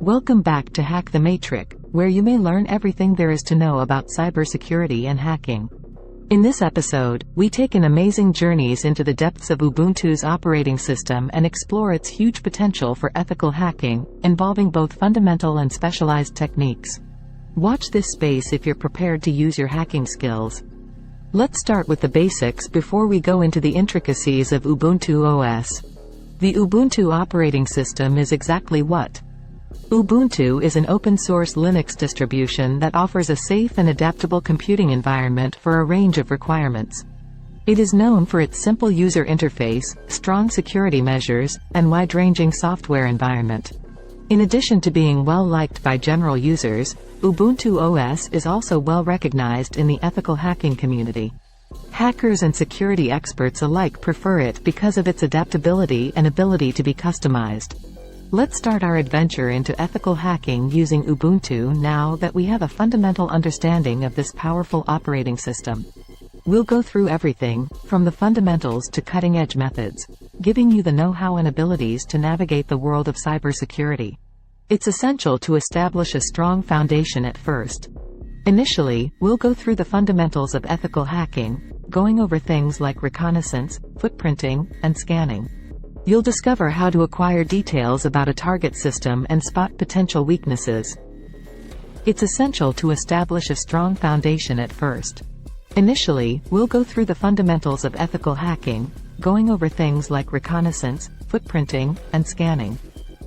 Welcome back to Hack the Matric, where you may learn everything there is to know about cybersecurity and hacking. In this episode, we take an amazing journeys into the depths of Ubuntu's operating system and explore its huge potential for ethical hacking, involving both fundamental and specialized techniques. Watch this space if you're prepared to use your hacking skills. Let's start with the basics before we go into the intricacies of Ubuntu OS. The Ubuntu operating system is exactly what? Ubuntu is an open-source Linux distribution that offers a safe and adaptable computing environment for a range of requirements. It is known for its simple user interface, strong security measures, and wide-ranging software environment. In addition to being well-liked by general users, Ubuntu OS is also well-recognized in the ethical hacking community. Hackers and security experts alike prefer it because of its adaptability and ability to be customized. Let's start our adventure into ethical hacking using Ubuntu now that we have a fundamental understanding of this powerful operating system. We'll go through everything, from the fundamentals to cutting-edge methods, giving you the know-how and abilities to navigate the world of cybersecurity. It's essential to establish a strong foundation at first. Initially, we'll go through the fundamentals of ethical hacking, going over things like reconnaissance, footprinting, and scanning. You'll discover how to acquire details about a target system and spot potential weaknesses. It's essential to establish a strong foundation at first. Initially, we'll go through the fundamentals of ethical hacking, going over things like reconnaissance, footprinting, and scanning.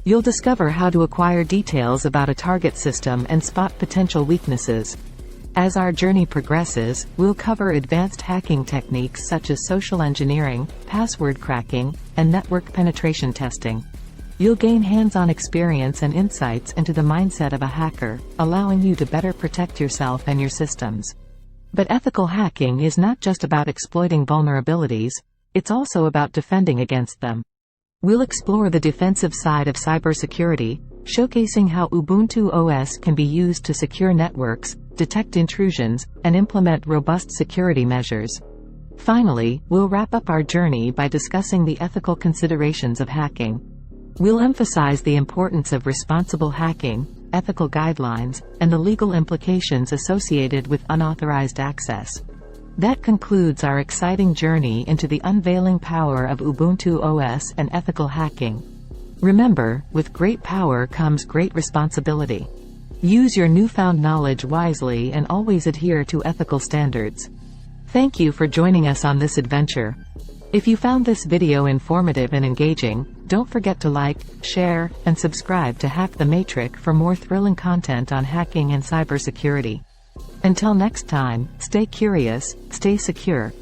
You'll discover how to acquire details about a target system and spot potential weaknesses. As our journey progresses, we'll cover advanced hacking techniques such as social engineering, password cracking, and network penetration testing. You'll gain hands-on experience and insights into the mindset of a hacker, allowing you to better protect yourself and your systems. But ethical hacking is not just about exploiting vulnerabilities, it's also about defending against them. We'll explore the defensive side of cybersecurity, showcasing how Ubuntu OS can be used to secure networks, detect intrusions, and implement robust security measures. Finally, we'll wrap up our journey by discussing the ethical considerations of hacking. We'll emphasize the importance of responsible hacking, ethical guidelines, and the legal implications associated with unauthorized access. That concludes our exciting journey into the unveiling power of Ubuntu OS and ethical hacking. Remember, with great power comes great responsibility. Use your newfound knowledge wisely and always adhere to ethical standards. Thank you for joining us on this adventure. If you found this video informative and engaging, don't forget to like, share, and subscribe to Hack the Matric for more thrilling content on hacking and cybersecurity. Until next time, stay curious, stay secure,